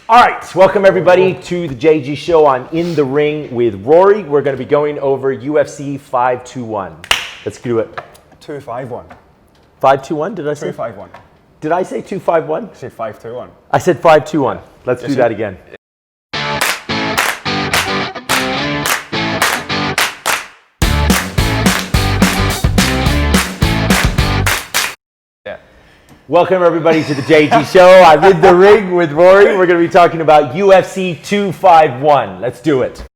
All right, welcome everybody to the JG Show. I'm in the ring with Rory. We're going to be going over UFC 521. Let's do it. 251. 521, did I say? 251. Did I say 251? I said 521. I said 521. Let's do that again. Welcome everybody to the JG Show. I'm in the ring with Rory. We're going to be talking about UFC 251. Let's do it.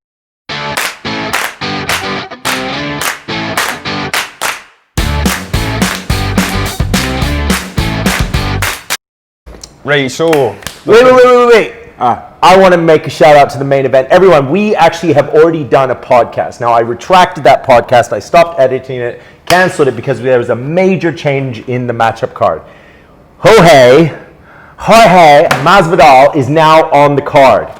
Right, so... Wait. I want to make a shout out to the main event. Everyone, we actually have already done a podcast. Now, I retracted that podcast. I stopped editing it, canceled it because there was a major change in the matchup card. Jorge Masvidal is now on the card.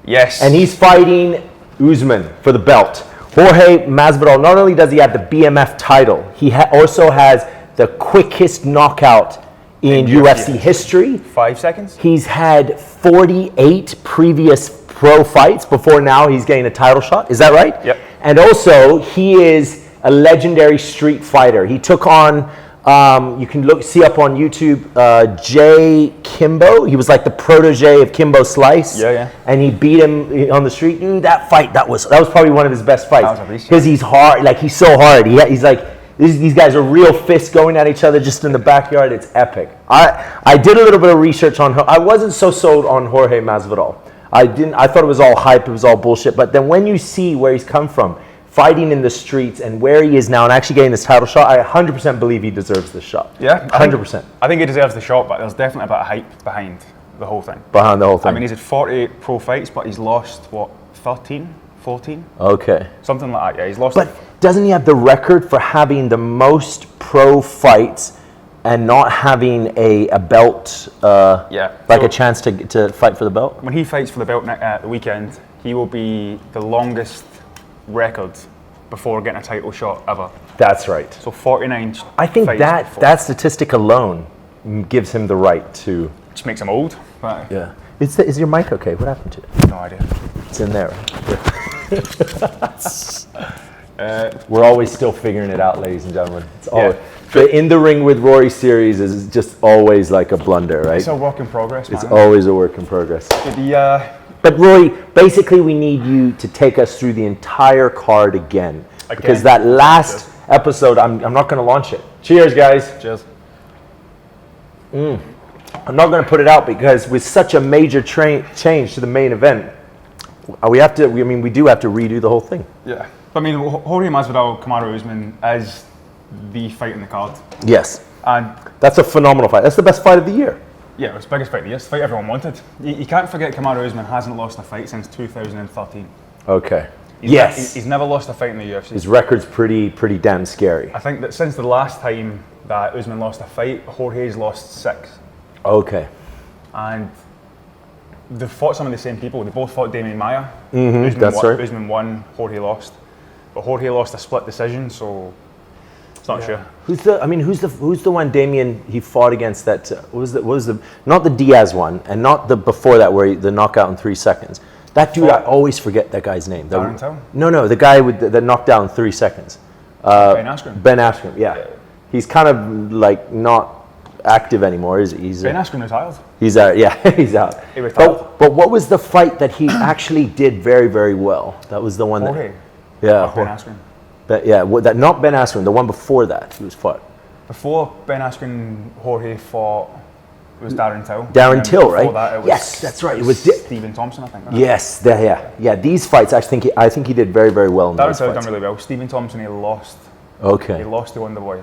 Yes. And he's fighting Usman for the belt. Jorge Masvidal, not only does he have the BMF title, he also has the quickest knockout in UFC history. 5 seconds? He's had 48 previous pro fights before now he's getting a title shot. Is that right? Yep. And also, he is a legendary street fighter. He took on... you can see up on YouTube, Jay Kimbo. He was like the protege of Kimbo Slice. Yeah. And he beat him on the street. Dude, that fight, that was probably one of his best fights. Because he's hard, like he's so hard. He's like, these guys are real fists going at each other just in the backyard. It's epic. I did a little bit of research on her. I wasn't so sold on Jorge Masvidal. I thought it was all hype, it was all bullshit. But then when you see where he's come from, fighting in the streets and where he is now and actually getting this title shot, I 100% believe he deserves this shot. Yeah? 100%. I think he deserves the shot, but there's definitely a bit of hype behind the whole thing. Behind the whole thing. I mean, he's had 48 pro fights, but he's lost, what, 13? 14? Okay. Something like that, yeah. He's lost... But doesn't he have the record for having the most pro fights and not having a belt, like a chance to fight for the belt? When he fights for the belt at the weekend, he will be the longest record before getting a title shot ever. That's right. So 49 I think that statistic alone gives him the right to... Which makes him old. But yeah. Is your mic okay? What happened to it? No idea. It's in there. We're always still figuring it out, ladies and gentlemen. It's always, the In the Ring with Rory series is just always like a blunder, right? It's a work in progress, man. It's always a work in progress. But Rory, basically we need you to take us through the entire card again. Because that last episode, I'm not going to launch it. Cheers, guys. Cheers. I'm not going to put it out because with such a major change to the main event, we do have to redo the whole thing. Yeah. I mean, Jorge Masvidal, Kamaru Usman is the fight in the card. Yes. And that's a phenomenal fight. That's the best fight of the year. Yeah, it was the biggest fight of the year. It's the fight everyone wanted. You can't forget Kamaru Usman hasn't lost a fight since 2013. Okay. He's never lost a fight in the UFC. His record's pretty damn scary. I think that since the last time that Usman lost a fight, Jorge's lost 6. Okay. And they've fought some of the same people. They both fought Damian Maia. That's right. Usman won, Jorge lost. But Jorge lost a split decision, so it's not sure. Who's the one Damian he fought against that what was the not the Diaz one and not the before that where the knockout in 3 seconds. That dude, I always forget that guy's name. No, the guy with the knockdown in 3 seconds. Ben Askren. Ben Askren, yeah. He's kind of like not active anymore, is he? Ben Askren retired. He's out. Yeah, he's out. He retired. But what was the fight that he actually did very, very well? That was the one Jorge. Yeah. Ben Askren. Not Ben Askren. The one before that, he was fought. Before Ben Askren, Jorge fought. It was Darren Till. Darren Till, right? That, yes, that's right. It was Stephen Thompson, I think. Yes, yeah. These fights, I think he did very, very well. Darren Till done really well. Stephen Thompson, he lost. Okay. He lost to Wonderboy.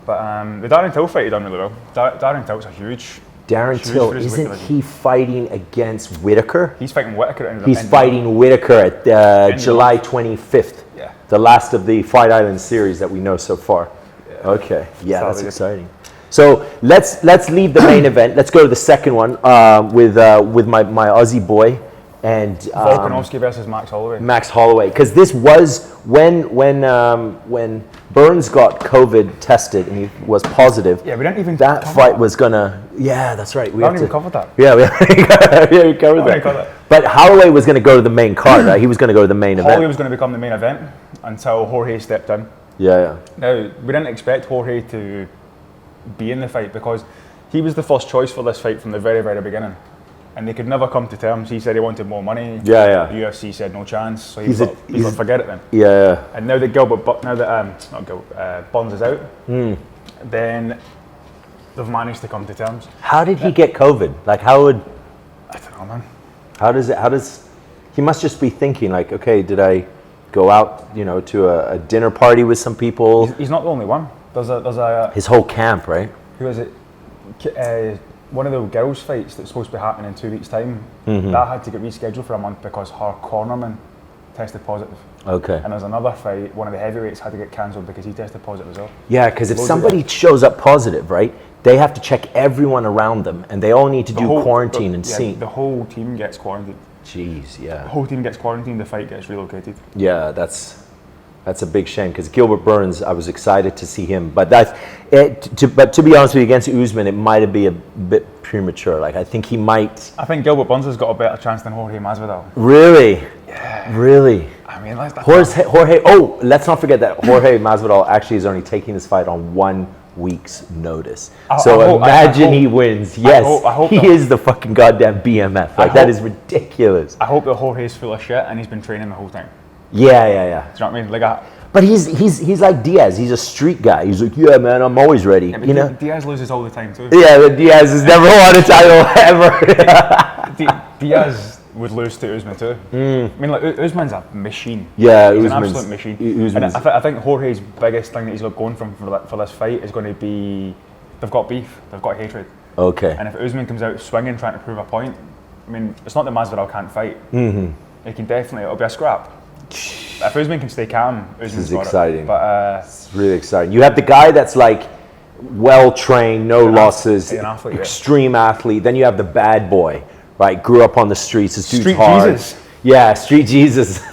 But the Darren Till fight, he done really well. Darren Till's a huge. Darren Till, isn't he fighting against Whitaker? He's fighting Whitaker. He's fighting Whitaker at July 25th. Yeah. The last of the Fight Island series that we know so far. Yeah. Okay. Yeah, that's exciting. So let's leave the main event. Let's go to the second one with my Aussie boy and Volkanovski versus Max Holloway. Max Holloway, because this was when Burns got COVID tested and he was positive. Yeah, we didn't even. That fight was gonna. Yeah, that's right. We haven't even covered that. Yeah, we covered that. But Holloway was gonna go to the main card, right? He was gonna go to the main event. Holloway was going to become the main event until Jorge stepped in. Yeah. Now, we didn't expect Jorge to be in the fight because he was the first choice for this fight from the very, very beginning. And they could never come to terms. He said he wanted more money. Yeah. The UFC said no chance. So he's like, forget it then. Yeah. And now that Burns is out, then they've managed to come to terms. How did he get COVID? Like, I don't know, man. How does he must just be thinking like, okay, did I go out, to a dinner party with some people? He's not the only one. There's a his whole camp, right? Who is it? One of the girls' fights that's supposed to be happening in 2 weeks' time, that had to get rescheduled for a month because her cornerman tested positive. Okay. And there's another fight, one of the heavyweights had to get cancelled because he tested positive as well. Yeah, because if somebody shows up positive, right, they have to check everyone around them, and they all need to do quarantine and see. The whole team gets quarantined. Jeez, yeah. The whole team gets quarantined, the fight gets relocated. Yeah, that's a big shame because Gilbert Burns, I was excited to see him, but but to be honest with you, against Usman, it might have been a bit premature. Like I think he might. I think Gilbert Burns has got a better chance than Jorge Masvidal. Really? Yeah. Really? I mean, Jorge. Oh, let's not forget that Jorge Masvidal actually is only taking this fight on 1 week's notice. Imagine he wins. Yes, I hope he is the fucking goddamn BMF. Like that is ridiculous. I hope that Jorge's full of shit and he's been training the whole time. Yeah. Do you know what I mean? But he's like Diaz. He's a street guy. He's like, yeah, man, I'm always ready. Yeah, Diaz loses all the time too. Yeah, but Diaz has never won a title ever. Diaz would lose to Usman too. I mean, like Usman's a machine. Yeah, he's an absolute machine. And I think Jorge's biggest thing that he's got going for this fight is going to be they've got beef, they've got hatred. Okay. And if Usman comes out swinging, trying to prove a point, I mean, it's not that Masvidal can't fight. He can definitely. It'll be a scrap. If Usman can stay calm, Usman's got exciting. It. But it's really exciting. You have the guy that's like well trained, no losses, extreme athlete. Then you have the bad boy, right? Grew up on the streets. This dude's hard. Jesus. Yeah, Street Jesus.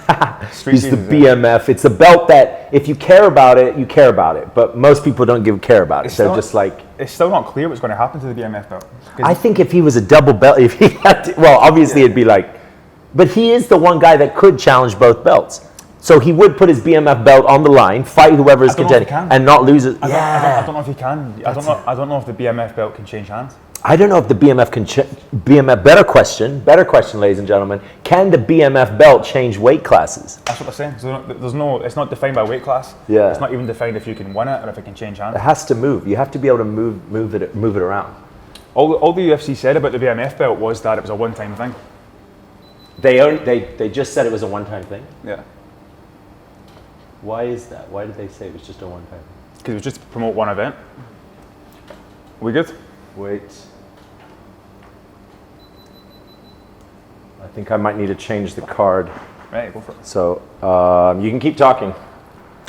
He's the BMF. It's a belt that if you care about it, you care about it. But most people don't care about it. They're just like. It's still not clear what's going to happen to the BMF belt. I think if he was a double belt, if he had to, well, obviously it'd be like. But he is the one guy that could challenge both belts. So he would put his BMF belt on the line, fight whoever is contending, and not lose it. I don't know if he can. I don't know if the BMF belt can change hands. I don't know if the BMF can BMF. Better question, ladies and gentlemen. Can the BMF belt change weight classes? That's what they're saying. So it's not defined by weight class. Yeah. It's not even defined if you can win it or if it can change hands. It has to move. You have to be able to move it around. All the UFC said about the BMF belt was that it was a one-time thing. They just said it was a one-time thing? Yeah. Why is that? Why did they say it was just a one-time? Because it was just to promote one event. We good? Wait. I think I might need to change the card. Right, go for it. So you can keep talking.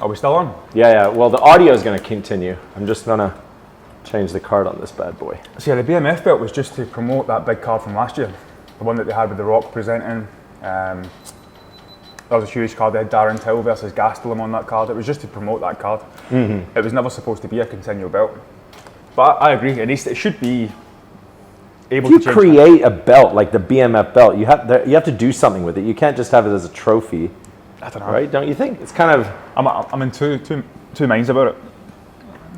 Are we still on? Yeah. Well, the audio is going to continue. I'm just going to change the card on this bad boy. So yeah, the BMF belt was just to promote that big card from last year. The one that they had with The Rock presenting. That was a huge card. They had Darren Till versus Gastelum on that card. It was just to promote that card. It was never supposed to be a continual belt. But I agree, it should be able to change. If you create a belt like the BMF belt, you have to do something with it. You can't just have it as a trophy. I don't know. Right? Don't you think? It's kind of... I'm in two minds about it.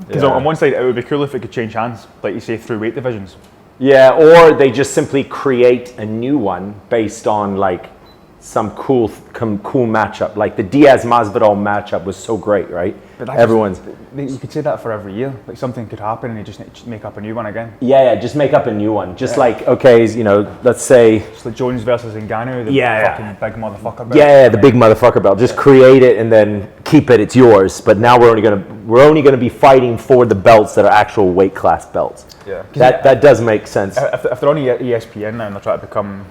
Because on one side, it would be cool if it could change hands, like you say, through weight divisions. Yeah, or they just simply create a new one based on like some cool matchup. Like the Diaz-Masvidal matchup was so great, right? But you could say that for every year. Like something could happen and you just make up a new one again. Yeah, just make up a new one. Just like, okay, let's say... Just like Jones versus Ngannou, the fucking big motherfucker belt. Yeah, the big motherfucker belt. Just create it and then keep it, it's yours. But now we're only gonna be fighting for the belts that are actual weight class belts. Yeah. That does make sense. If they're on ESPN now and they're trying to become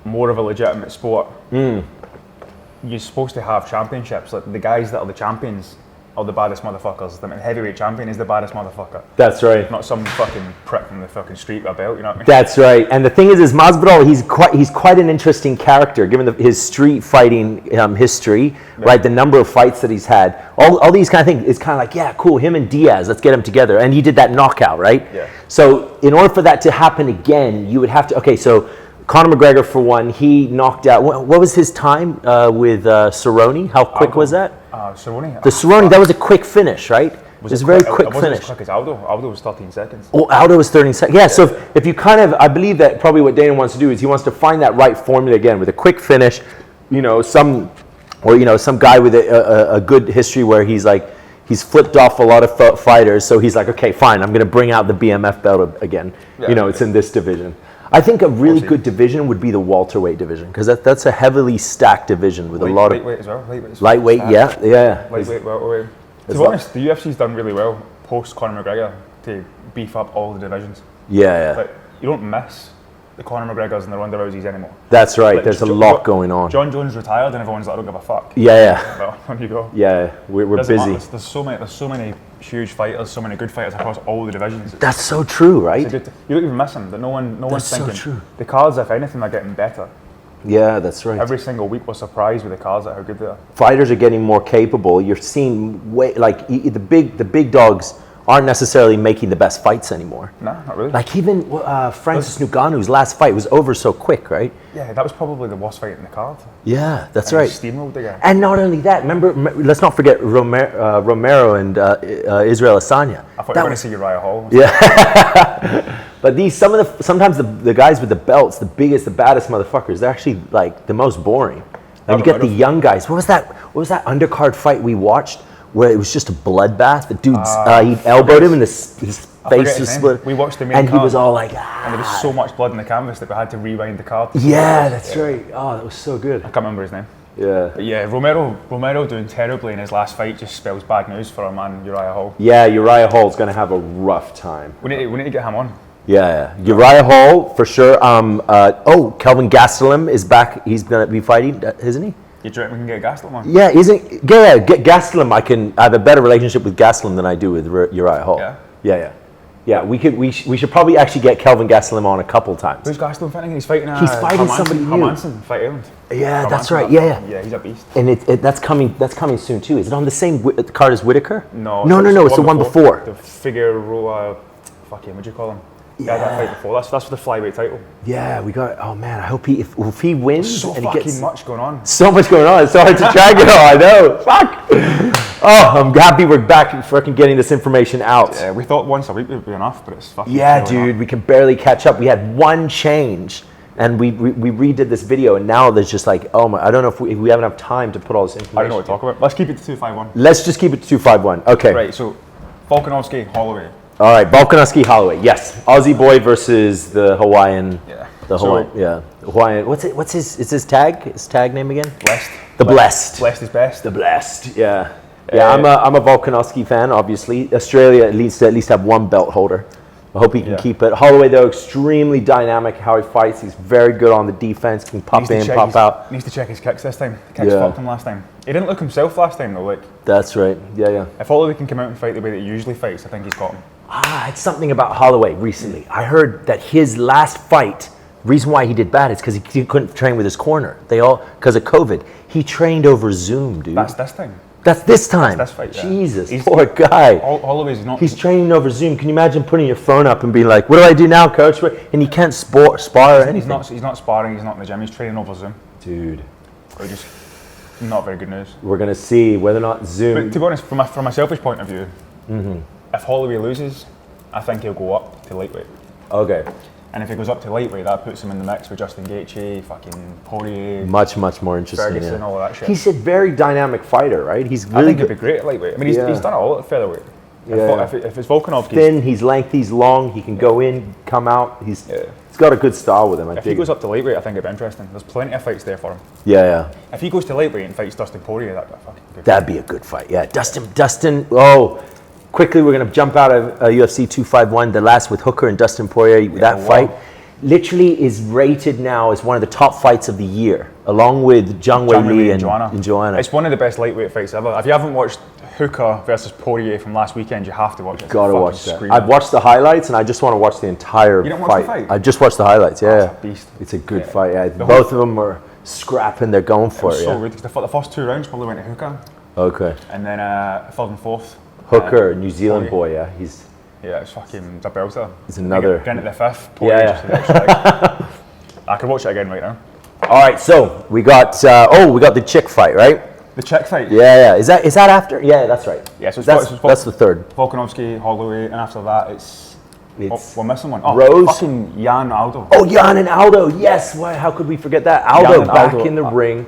more of a legitimate sport, you're supposed to have championships. Like the guys that are the champions are the baddest motherfuckers. The heavyweight champion is the baddest motherfucker. That's right. Not some fucking prick from the fucking street with a belt, you know what I mean? That's right. And the thing is Masvidal, he's quite an interesting character, given his street fighting history, right? The number of fights that he's had. All these kind of things, it's kind of like, yeah, cool, him and Diaz, let's get them together. And he did that knockout, right? Yeah. So in order for that to happen again, you would have to, okay, so Conor McGregor, for one, he knocked out, what was his time with Cerrone? How quick was that? Cerrone? The Cerrone, that was a quick finish, right? It was a very quick finish. It wasn't as quick as Aldo. Aldo was 13 seconds. Oh, Aldo was 13 seconds. Yeah, so if you kind of, I believe that probably what Dana wants to do is he wants to find that right formula again with a quick finish, some guy with a good history where he's flipped off a lot of fighters, so he's like, okay, fine, I'm going to bring out the BMF belt again. Yeah, it's in this division. I think a really good division would be the welterweight division, because that's a heavily stacked division with a lot of... Lightweight as well. Lightweight, yeah. Lightweight, welterweight. To be honest, the UFC's done really well post Conor McGregor to beef up all the divisions. Yeah. Like, you don't miss the Conor McGregors and the Ronda Rouseys anymore. That's right. Like, there's a lot going on. John Jones retired and everyone's like, I don't give a fuck. Yeah. Well, on you go. Yeah, we're busy. There's so many huge fighters, so many good fighters across all the divisions. That's so true, right? You don't even miss them. That no one's thinking. That's so true. The cards, if anything, are getting better. Yeah, that's right. Every single week we're surprised with the cards at how good they are. Fighters are getting more capable. You're seeing the big dogs aren't necessarily making the best fights anymore. No, not really. Like even Francis Ngannou's last fight was over so quick, right? Yeah, that was probably the worst fight in the card. Yeah, that's right. He steamrolled the guy. And not only that, remember, let's not forget Romero and Israel Adesanya. I thought you were going to see Uriah Hall. Yeah. But sometimes the guys with the belts, the biggest, the baddest motherfuckers, they're actually like the most boring. And you get the young guys. What was that undercard fight we watched where it was just a bloodbath? The dude, he elbowed him and his face was split. We watched the main and card, he was all like, and there was so much blood in the canvas that we had to rewind the card. Yeah, that's right. Oh, that was so good. I can't remember his name. Yeah. But yeah, Romero doing terribly in his last fight just spells bad news for our man Uriah Hall. Yeah, Uriah Hall's going to have a rough time. We need to get him on. Yeah. Uriah Hall, for sure. Kelvin Gastelum is back. He's going to be fighting, isn't he? You reckon we can get Gastelum on? Yeah, get Gastelum. I have a better relationship with Gastelum than I do with Uriah Hall. Yeah. We should probably actually get Kelvin Gastelum on a couple times. Who's Gastelum fighting? He's fighting somebody new. Hermanson, Fight Island. Yeah, that's right. Yeah, he's a beast. And that's coming soon too. Is it on the same card as Whitaker? No. It's the one before. The Figueroa, what'd you call him? Yeah, that fight before. That's for the flyweight title. Yeah, we got. Oh man, I hope if he wins. There's so fucking much going on. So much going on. It's so hard to track it all. I know. Fuck. Oh, I'm happy we're back fucking getting this information out. Yeah, we thought once a week would be enough, but it's fucking. Yeah, dude, we can barely catch up. We had one change, and we redid this video, and now there's just like, oh my, I don't know if we have enough time to put all this information. I don't know what to talk about. Let's keep it to 251. Let's just keep it to 251. Okay. Right. So, Volkanovski, Holloway. All right, Volkanovski, Holloway. Yes, Aussie boy versus the Hawaiian. Yeah. Hawaiian. What's his tag? His tag name again? Blessed. The Blessed. Blessed is best. The Blessed. Yeah. Yeah, I'm a Volkanovski fan. Obviously, Australia needs to at least have one belt holder. I hope he can keep it. Holloway, though, extremely dynamic how he fights. He's very good on the defense. Can pop in, pop out. Needs to check his kicks this time. The kicks fucked him last time. He didn't look himself last time though. That's right. Yeah. If Holloway can come out and fight the way that he usually fights, I think he's got him. It's something about Holloway recently. I heard that his last fight, reason why he did bad is because he couldn't train with his corner. Because of COVID. He trained over Zoom, dude. That's this time. That's this time. That's fight, yeah. Jesus, poor guy. Holloway's not. He's training over Zoom. Can you imagine putting your phone up and being like, "What do I do now, coach?" And he can't spar or anything. He's not sparring. He's not in the gym. He's training over Zoom. Dude, just not very good news. We're gonna see whether or not Zoom. But to be honest, from a selfish point of view, if Holloway loses, I think he'll go up to lightweight. Okay. And if he goes up to lightweight, that puts him in the mix with Justin Gaethje, fucking Poirier, much more interesting. Ferguson, all of that shit. He's a very dynamic fighter, right? He's really I think he'd be great at lightweight. I mean, he's done it all at featherweight. If it's Volkanovski, thin, he's lengthy, he's long. He can go in, come out. He's got a good style with him. If he goes up to lightweight, I think it'd be interesting. There's plenty of fights there for him. Yeah. If he goes to lightweight and fights Dustin Poirier, that'd be fucking good. That'd be a good fight. Yeah, Dustin. Oh. Quickly, we're going to jump out of UFC 251, the last with Hooker and Dustin Poirier, that fight. literally is rated now as one of the top fights of the year, along with Zhang Weili and Joanna. It's one of the best lightweight fights ever. If you haven't watched Hooker versus Poirier from last weekend, you have to watch it. Gotta watch that. I've watched the highlights, and I just want to watch the entire You don't fight. watch the fight? I just watched the highlights. Yeah, It's a beast. It's a good fight. Yeah, both of them were scrapping. They're going for it. So good. The first 2 rounds probably went to Hooker, Okay. and then third and fourth. Hooker, New Zealand Poirier. boy. Yeah, he's It's fucking a belter. He's another. Getting to the fifth. Poirier just the extra leg. I could watch it again right now. All right, so we got the chick fight, right? The chick fight. Yeah. Is that after? Yeah, that's right. Yeah, so that's the third. Volkanovski, Holloway, and after that it's we're missing one. Oh, Rose. Fucking Jan Aldo. Oh, Jan and Aldo. Yes. Why? How could we forget that? Aldo back in the ring,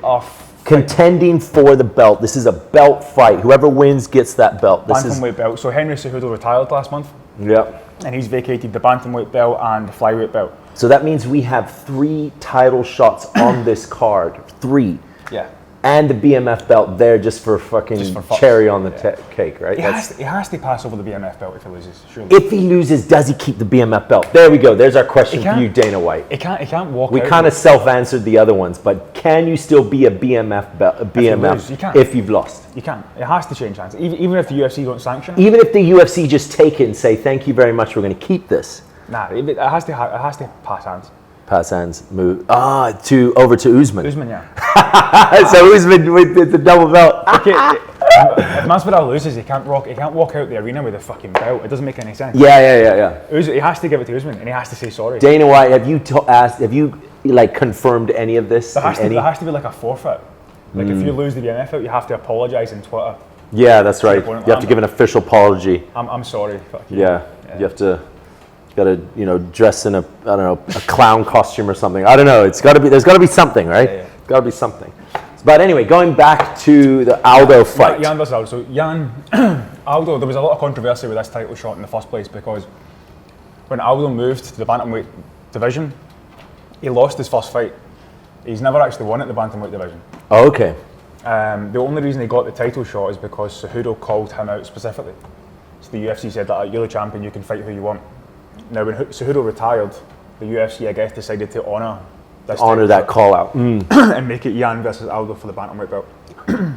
contending for the belt. This is a belt fight. Whoever wins gets that belt. This is bantamweight belt. So Henry Cejudo retired last month. Yep. And he's vacated the bantamweight belt and the flyweight belt. So that means we have 3 title shots on this card. 3. Yeah. And the BMF belt there just for fucking cherry on the cake, right? He has to pass over the BMF belt if he loses, surely. If he loses, does he keep the BMF belt? There we go. There's our question for you, Dana White. He can't walk We out. kind of self-answered the other ones, but can you still be a BMF belt, if you've lost? You can't. It has to change hands. Even if the UFC don't sanction it. Even if the UFC just take it and say, thank you very much, we're going to keep this. Nah, it has to pass hands. Pass hands, move over to Usman. Usman, yeah. So Usman with the double belt. Okay, if Masvidal loses, he can't walk out the arena with a fucking belt. It doesn't make any sense. Yeah. He has to give it to Usman, and he has to say sorry. Dana White, have you confirmed any of this? There has to be like a forfeit. Like if you lose the BMF out, you have to apologise on Twitter. Yeah, that's right. You have to give an official apology. I'm sorry. Yeah, you have to. Got to dress in a clown costume or something. I don't know. There's got to be something, right? Yeah. Got to be something. But anyway, going back to the Aldo fight. Jan versus Aldo. So Aldo, there was a lot of controversy with this title shot in the first place because when Aldo moved to the bantamweight division, he lost his first fight. He's never actually won at the bantamweight division. Oh, okay. The only reason he got the title shot is because Cejudo called him out specifically. So the UFC said that you're the champion, you can fight who you want. Now, when Cejudo retired, the UFC, I guess, decided to honour that call out and make it Jan versus Aldo for the bantamweight belt.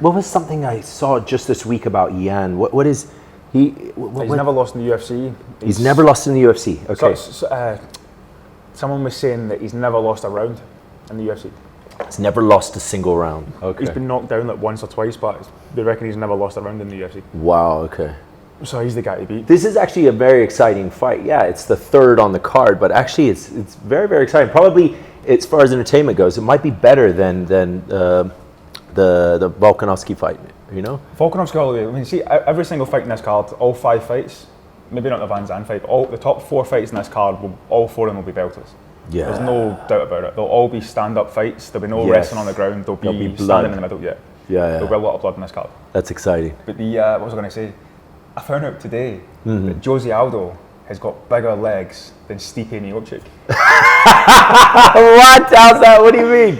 What was something I saw just this week about Jan? What is he? He's never lost in the UFC. He's never lost in the UFC. Okay. Someone was saying that he's never lost a round in the UFC. He's never lost a single round. Okay. He's been knocked down like once or twice, but they reckon he's never lost a round in the UFC. Wow. Okay. So he's the guy to beat. This is actually a very exciting fight. Yeah, it's the third on the card, but actually it's very, very exciting. Probably, as far as entertainment goes, it might be better than the Volkanovski fight. Volkanovski, Holloway. I mean, see, every single fight in this card, all 5 fights, maybe not the VanZant fight, but all the top 4 fights in this card, all 4 of them will be belters. Yeah. There's no doubt about it. They'll all be stand-up fights. There'll be no wrestling on the ground. There'll be blood standing in the middle. Yeah. There'll be a lot of blood in this card. That's exciting. But what was I going to say? I found out today that José Aldo has got bigger legs than Stipe Miocic. What? How's that? What do you mean?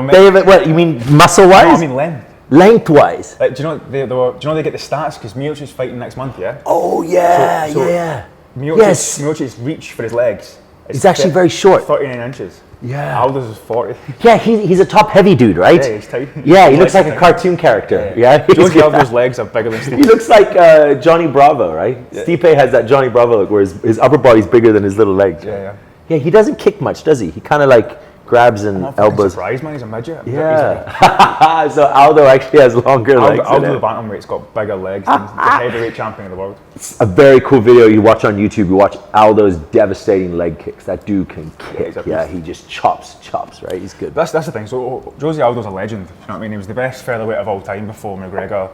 They were what? You mean muscle-wise? No, I mean length. Lengthwise. Like, do you know they get the stats because Miocic's fighting next month, yeah? Oh yeah, yeah. Miocic's reach for his legs. He's actually very short. 39 inches. Yeah. Aldo's is 40. Yeah, he's a top heavy dude, right? Yeah, he's tight. Yeah, he looks like a cartoon character. Yeah. José Aldo's legs are bigger than Stipe. He looks like Johnny Bravo, right? Yeah. Stipe has that Johnny Bravo look where his upper body's bigger than his little legs. Yeah. Yeah, he doesn't kick much, does he? He kind of like grabs and elbows. Surprised, man. He's a midget. Yeah. So Aldo actually has longer legs. Aldo the bantamweight's got bigger legs than the heavyweight champion of the world. It's a very cool video you watch on YouTube. You watch Aldo's devastating leg kicks. That dude can kick. Yeah, he just chops, right? He's good. That's the thing. So José Aldo's a legend. You know what I mean? He was the best featherweight of all time before McGregor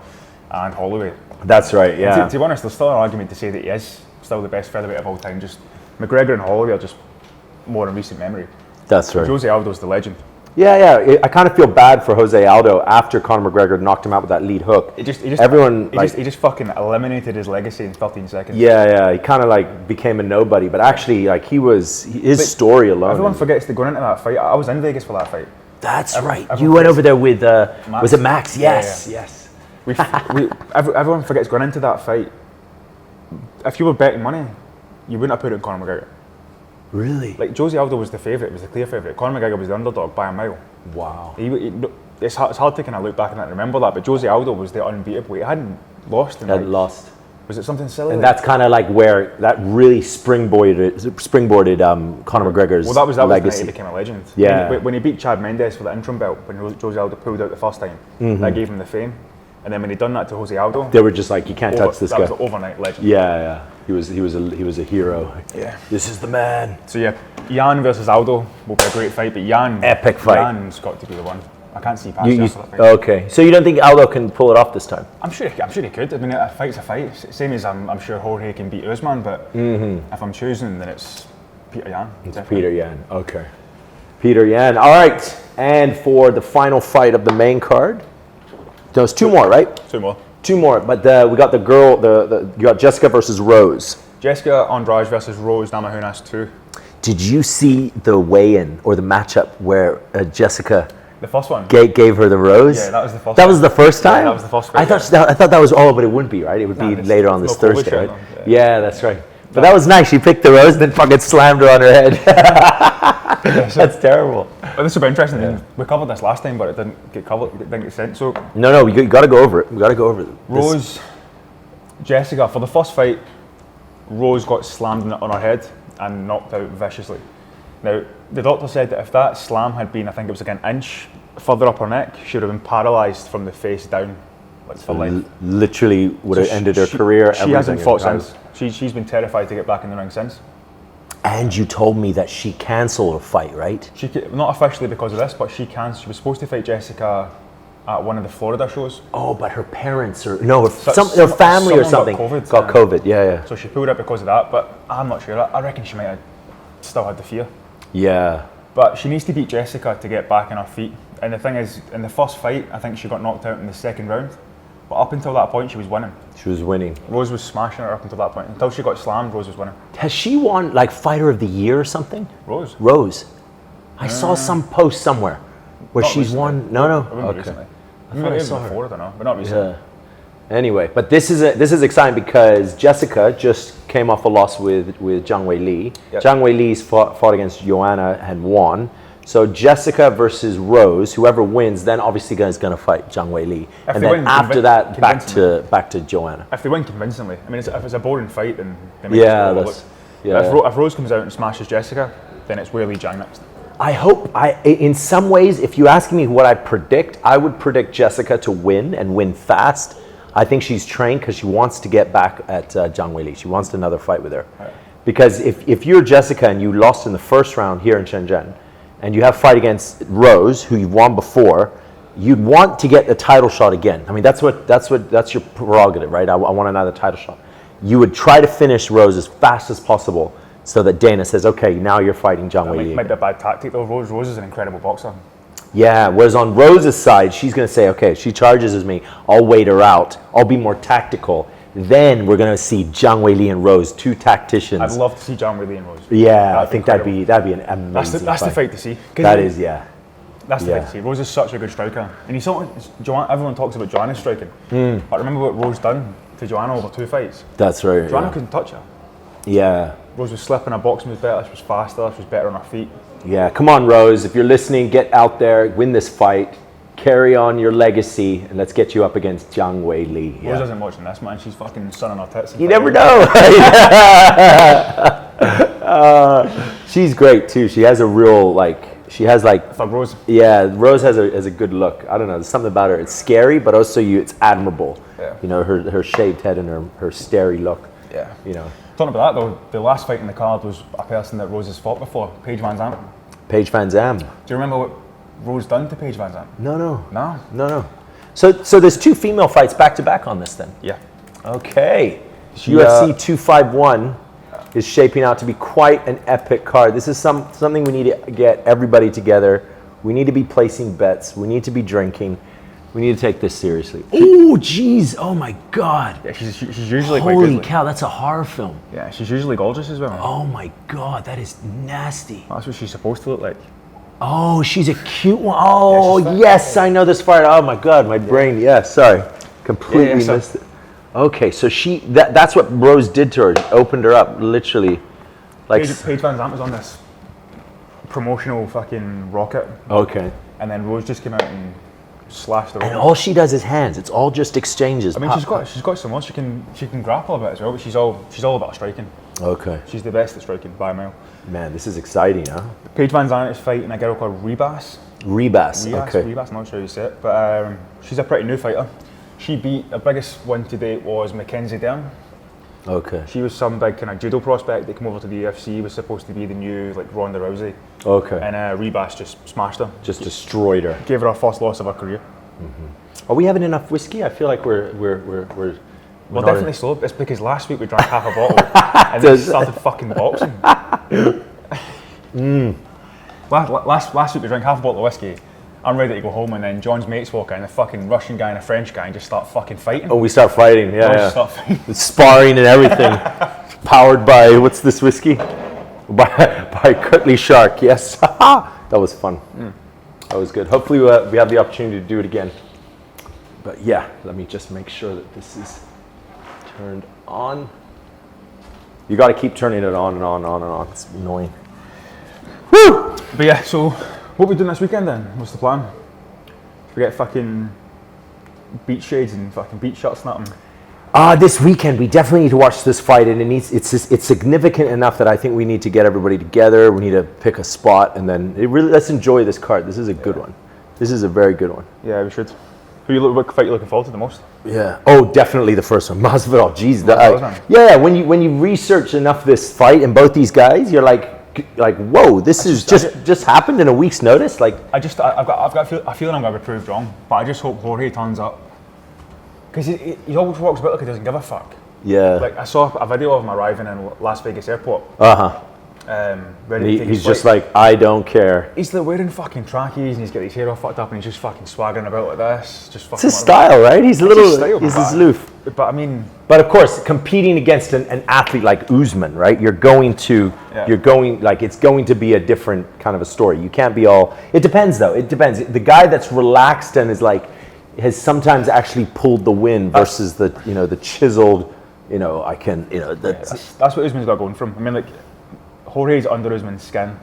and Holloway. That's right. Yeah. To be honest, there's still an argument to say that he is still the best featherweight of all time. Just McGregor and Holloway are just more in recent memory. That's right. José Aldo's the legend. Yeah. I kind of feel bad for Jose Aldo after Conor McGregor knocked him out with that lead hook. He just fucking eliminated his legacy in 13 seconds. Yeah. He kind of like became a nobody, but actually, like his story alone. Everyone forgets to go into that fight. I was in Vegas for that fight. That's right. You went over there with was it Max? Yes. Yes. Everyone forgets going into that fight. If you were betting money, you wouldn't have put it on Conor McGregor. Really? Like, Jose Aldo was the favourite, was the clear favourite. Conor McGregor was the underdog by a mile. Wow. It's hard to kind of look back and remember that, but Jose Aldo was the unbeatable. He hadn't lost. Lost. Was it something silly? And that's kind of like where that really springboarded Conor McGregor's Well, that was legacy. when he became a legend. Yeah. When he beat Chad Mendes for the interim belt, when Jose Aldo pulled out the first time, that gave him the fame. And then when he done that to Jose Aldo, they were just like, you can't touch this guy. That was an overnight legend. Yeah. He was a hero. Yeah. This is the man. So yeah, Jan versus Aldo will be a great fight, but Epic fight. Jan's got to be the one. I can't see past that fight. Okay, so you don't think Aldo can pull it off this time? I'm sure he could. I mean, a fight's a fight. Same as I'm sure Jorge can beat Usman, but if I'm choosing, then it's Petr Yan. It's Petr Yan. Okay. Petr Yan. All right. And for the final fight of the main card, there's two more, right? Two more. But we got the girl. You got Jessica versus Rose. Jessica Andrade versus Rose Namajunas 2. Did you see the weigh-in or the matchup where Jessica? The first one. Gave her the rose? Yeah, that was the first. That was the first time? Yeah, that was the first fight. I thought that was but it wouldn't be, right? It would be later on this Thursday, right? Yeah, that's right. But that was nice. She picked the rose, then fucking slammed her on her head. That's terrible. But this will be interesting. Yeah. We covered this last time, but it didn't get covered. It didn't get sent. So no, you got to go over it. We got to go over it. Rose, Jessica, for the first fight, Rose got slammed on her head and knocked out viciously. Now, the doctor said that if that slam had been, I think it was like an inch further up her neck, she would have been paralysed from the face down, like for life. Literally would have ended her career. She hasn't fought since. She's been terrified to get back in the ring since. And you told me that she cancelled a fight, right? Not officially because of this, but she was supposed to fight Jessica at one of the Florida shows. Oh, but her parents her family or something got COVID. Yeah. So she pulled out because of that, but I'm not sure. I reckon she might have still had the fear. Yeah. But she needs to beat Jessica to get back on her feet. And the thing is, in the first fight, I think she got knocked out in the second round. But up until that point, she was winning. She was winning. Rose was smashing her up until that point. Until she got slammed, Rose was winning. Has she won like Fighter of the Year or something? Rose. I saw some post somewhere where she's won. No. Okay. Recently. I thought I saw her before, I don't know, but not recently. Yeah. Anyway, but this is exciting because Jessica just came off a loss with Zhang Weili. Yep. Zhang Weili's fought against Joanna and won. So Jessica versus Rose, whoever wins, then obviously is going to fight Zhang Weili, and then after that, back to Joanna. If they win convincingly, I mean, if it's a boring fight, then they might if Rose comes out and smashes Jessica, then it's Weili Zhang next. I hope in some ways, if you ask me what I would predict Jessica to win and win fast. I think she's trained because she wants to get back at Zhang Weili. She wants another fight with her. Right. Because if you're Jessica and you lost in the first round here in Shenzhen, and you have a fight against Rose, who you've won before, you'd want to get the title shot again. I mean, that's your prerogative, right? I want another title shot. You would try to finish Rose as fast as possible, so that Dana says, okay, now you're fighting Zhang Weili. Might be a bad tactic though. Rose is an incredible boxer. Yeah, whereas on Rose's side, she's going to say, okay, if she charges as me, I'll wait her out. I'll be more tactical. Then we're going to see Zhang Weili and Rose, two tacticians. I'd love to see Zhang Weili and Rose. Yeah, I think that'd be an amazing That's the fight to see. That is, yeah. That's the fight to see. Rose is such a good striker. And everyone talks about Joanna's striking. But remember what Rose done to Joanna over 2 fights? That's right. Joanna couldn't touch her. Yeah. Rose was slipping, her boxing was better, she was faster, she was better on her feet. Yeah, come on, Rose. If you're listening, get out there, win this fight, carry on your legacy, and let's get you up against Zhang Weili. Rose isn't watching this, man. She's fucking sunning her tits. You never know. She's great too. She has a real Fuck Rose. Yeah, Rose has a good look. I don't know. There's something about her. It's scary, but also it's admirable. Yeah. You know, her shaved head and her starey look. Yeah. You know. Talking about that though, the last fight in the card was a person that Rose has fought before, Paige VanZant. Paige VanZant. Do you remember what Rose done to Paige VanZant? No. So there's 2 female fights back to back on this then. Yeah. Okay. UFC 251 is shaping out to be quite an epic card. This is something we need to get everybody together. We need to be placing bets. We need to be drinking. We need to take this seriously. Oh, jeez. Oh, my God. Yeah, she's usually quite good. Holy cow, that's a horror film. Yeah, she's usually gorgeous as well. Oh, my God, that is nasty. That's what she's supposed to look like. Oh, she's a cute one. Oh, yeah, yes, I know this fighter. Oh, my God, my brain. Yeah, sorry. Completely missed it. Okay, so that's what Rose did to her. Opened her up, literally. Like, Paige VanZant was on this promotional fucking rocket, okay. and then Rose just came out and slashed her. And all she does is hands. It's all just exchanges. I mean, she's got some more. She can grapple a bit as well, but she's all about striking. Okay. She's the best at striking by a mile. Man, this is exciting, huh? Paige VanZant is fighting a girl called Ribas. Ribas, okay. Ribas, I'm not sure how you say it, but she's a pretty new fighter. She beat, the biggest one to date was Mackenzie Dern. Okay. She was some big kind of judo prospect that came over to the UFC, was supposed to be the new like Ronda Rousey. Okay. And Ribas just smashed her. Just destroyed her. Gave her first loss of her career. Are we having enough whiskey? I feel like we're Well, definitely slow. It's because last week we drank half a bottle and then started fucking boxing. Last week we drank half a bottle of whiskey. I'm ready to go home, and then John's mates walk in, a fucking Russian guy and a French guy, and just start fucking fighting. Oh, we start fighting, yeah. Start fighting. It's sparring and everything. Powered by, what's this whiskey? By Curtly Shark, yes. That was fun. That was good. Hopefully we have the opportunity to do it again. But yeah, let me just make sure that this is turned on. You got to keep turning it on and on and on and on. It's annoying. Woo! But yeah, so what are we doing this weekend then? What's the plan? We get fucking beach shades and fucking beach shirts and that. This weekend we definitely need to watch this fight, and it's significant enough that I think we need to get everybody together. We need to pick a spot, and then let's enjoy this card. This is a good one. This is a very good one. Yeah, we should. What fight you looking forward to the most? Yeah. Oh, definitely the first one. Masvidal. Jeez. Masvidal. Yeah. When you research enough this fight and both these guys, you're like, whoa, this is just happened in a week's notice. Like, I've got a feeling I'm gonna be proved wrong, but I just hope Jorge turns up, because he always walks about like he doesn't give a fuck. Yeah. Like I saw a video of him arriving in Las Vegas airport. He's just like, I don't care. He's like wearing fucking trackies and he's got his hair all fucked up and he's just fucking swaggering about like this. Just fucking. It's his style, right? He's aloof. But I mean. But of course, competing against an athlete like Usman, right? It's going to be a different kind of a story. You can't be all. It depends, though. It depends. The guy that's relaxed and is like, has sometimes actually pulled the win versus the chiseled. That's what Usman's got going from. I mean, like, Jorge's under Usman's skin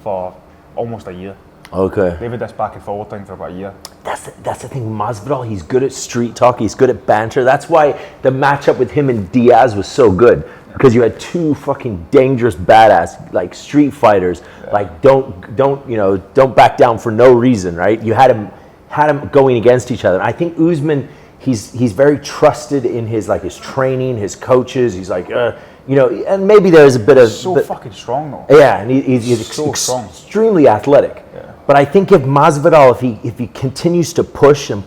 for almost a year. Okay. They've had this back and forward thing for about a year. That's the thing. Masvidal, he's good at street talk. He's good at banter. That's why the matchup with him and Diaz was so good, because you had two fucking dangerous badass like street fighters. Yeah. Like don't back down for no reason, right? You had him going against each other. I think Usman, he's very trusted in his training, his coaches. He's like. And maybe there's a bit of fucking strong though. Yeah, and he's so strong, extremely athletic. Yeah. But I think if Masvidal, if he continues to push and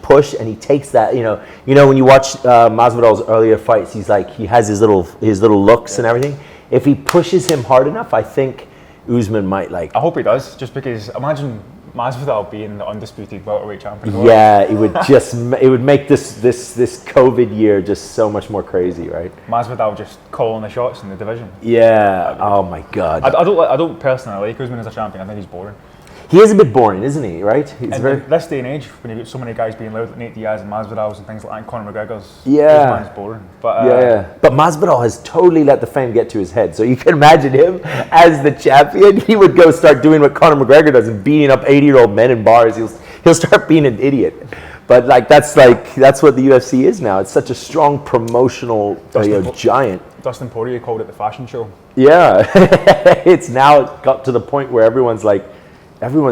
he takes that, when you watch Masvidal's earlier fights, he's like he has his little looks and everything. If he pushes him hard enough, I think Usman might like. I hope he does, just because imagine Masvidal being the undisputed welterweight champion. Yeah, it would make this COVID year just so much more crazy, right? Masvidal just calling the shots in the division. Yeah. Oh my God. I don't personally like Usman as a champion. I think he's boring. He is a bit boring, isn't he? Right? This day and age, when you've got so many guys being loud like Nate Diaz and Masvidal's and things like that, and Conor McGregor's, Usman's boring. But but Masvidal has totally let the fame get to his head. So you can imagine him as the champion. He would go start doing what Conor McGregor does and beating up 80-year-old men in bars. He'll start being an idiot. But that's what the UFC is now. It's such a strong promotional giant. Dustin Poirier called it the fashion show. Yeah, it's now got to the point where everyone's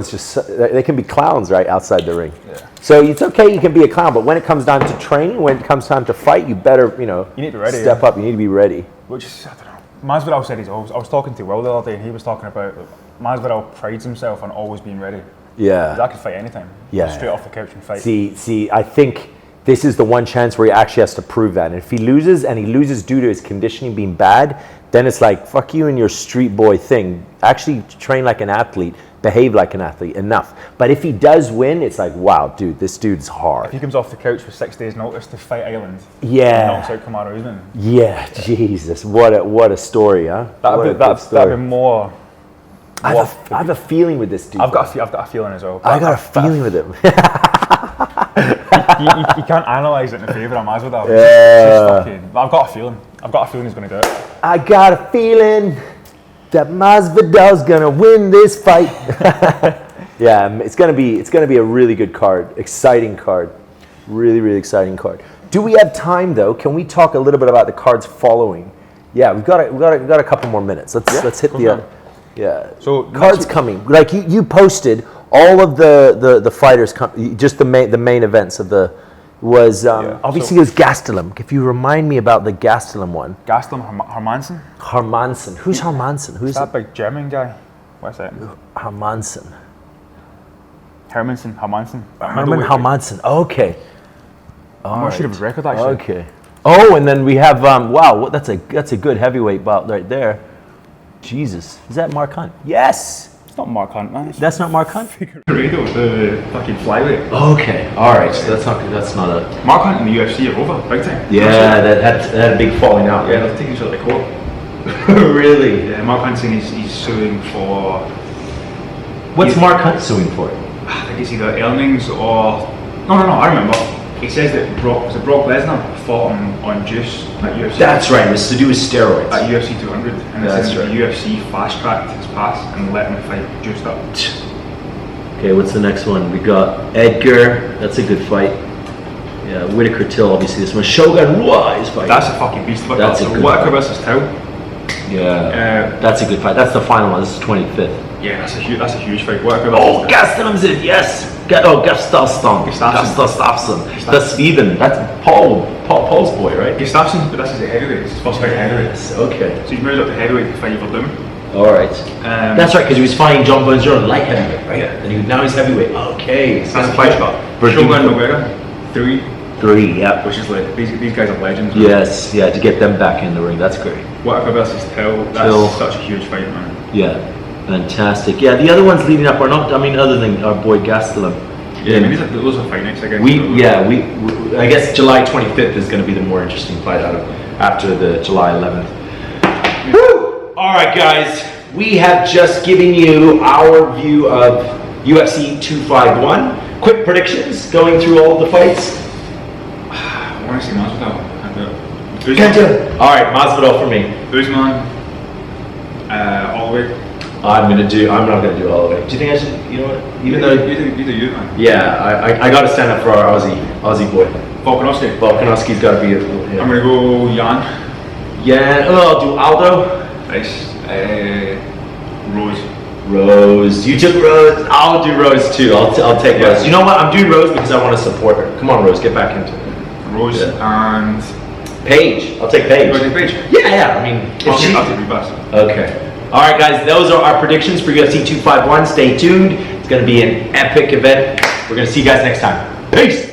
just, they can be clowns right outside the ring. Yeah. So it's okay, you can be a clown, but when it comes down to training, when it comes time to fight, you better, you need to be ready, step up, you need to be ready. Which is, I don't know. Masvidal said I was talking to Will the other day, and he was talking about Masvidal prides himself on always being ready. Yeah. Because I could fight anytime. Yeah. Straight off the couch and fight. See, I think this is the one chance where he actually has to prove that. And if he loses, and he loses due to his conditioning being bad, then it's like, fuck you and your street boy thing. Actually train like an athlete. Behave like an athlete, enough. But if he does win, it's like, wow, dude, this dude's hard. If he comes off the couch with 6 days' notice to fight Ireland, and knocks out Kamaru Usman. Yeah, Jesus, what a story, huh? That'd be more. I have a feeling with this dude. I've got a feeling as well. I got a feeling with him. you can't analyse it in favour of Masvidal. Yeah. It's just fucking, I've got a feeling. I've got a feeling he's going to do it. I got a feeling. I got a feeling he's going to do it. I got a feeling. I got a feeling. I got a feeling. that Masvidal's gonna win this fight. Yeah, it's gonna be a really good card, exciting card, really exciting card. Do we have time though? Can we talk a little bit about the cards following? Yeah, we've got a couple more minutes. Let's hit the So cards coming. Like you posted all of the fighters, just the main events of the. Was obviously it was Gastelum. If you remind me about the Gastelum one. Gastelum Hermansen. Hermansen. Who's Hermansen? Who's that big German guy? What's that? Hermansen. Hermansen. Herman Hermansen. Okay. I'm not sure of his record actually. Okay. Oh, and then we have wow. That's a good heavyweight bout right there. Jesus, is that Mark Hunt? Yes. It's not Mark Hunt, man. That's not Mark Hunt. Figueiredo, the fucking flyweight. Okay. All right. So that's not a. Mark Hunt in the UFC are over big time. Yeah, that had a big falling out. Yeah, they've taken each other to court. Really? Yeah, Mark Hunt's saying he's suing for. What's Mark Hunt suing for? I think it's either earnings or. No, I remember. He says that Brock Lesnar fought him on juice at UFC. That's right. It was to do with steroids. At UFC 200, and That's the right. UFC fast tracked his pass and let him fight juiced up. Okay, what's the next one? We got Edgar. That's a good fight. Yeah, Whitaker Till, obviously this one. Shogun Rua is fighting. That's a fucking beast of a That's fight. a So good Whitaker fight. versus Till. Yeah, that's a good fight. That's the final one. This is 25th. Yeah, that's a huge fight. Whitaker Oh, versus Gastelum's in. Yes. Gustafsson. That's Steven. That's Paul's boy, right? Gustafsson, but this is a heavyweight. It's his first fight heavyweight. Yes. Okay. So he's moved up to heavyweight to fight Verdum. All right. That's right, because he was fighting John Bones Jr. light heavyweight, right? Yeah. And now he's heavyweight. Okay. That's the fight spot. Shogun McGregor, 3. 3. Yeah. Which is like these guys are legends. Yes. Yeah. To get them back in the ring, that's great. Whitaker versus Till. That's such a huge fight, man. Yeah. Fantastic. Yeah, the other ones leading up are not. I mean, other than our boy Gastelum. Yeah, I mean those are fight nights, I guess. We I guess July 25th is going to be the more interesting fight after the July 11th. Yeah. Woo! All right, guys, we have just given you our view of UFC 251. Quick predictions going through all of the fights. I want to see Masvidal. All right, Masvidal for me. Usman, Holloway. I'm not gonna do Holloway. Do you think I should? You know what? Even though Either you, man. yeah, I got to stand up for our Aussie boy. Volkanovski's got to be. I'm gonna go Jan. Yeah. Oh, I'll do Aldo. Nice. Rose. You took Rose. I'll do Rose too. I'll take Rose. You know what? I'm doing Rose because I want to support her. Come on, Rose, get back into it. Rose and Paige. I'll take Paige. You want to take Paige? Yeah. I mean, I'll take Ribas. Okay. All right, guys. Those are our predictions for UFC 251. Stay tuned. It's going to be an epic event. We're going to see you guys next time. Peace.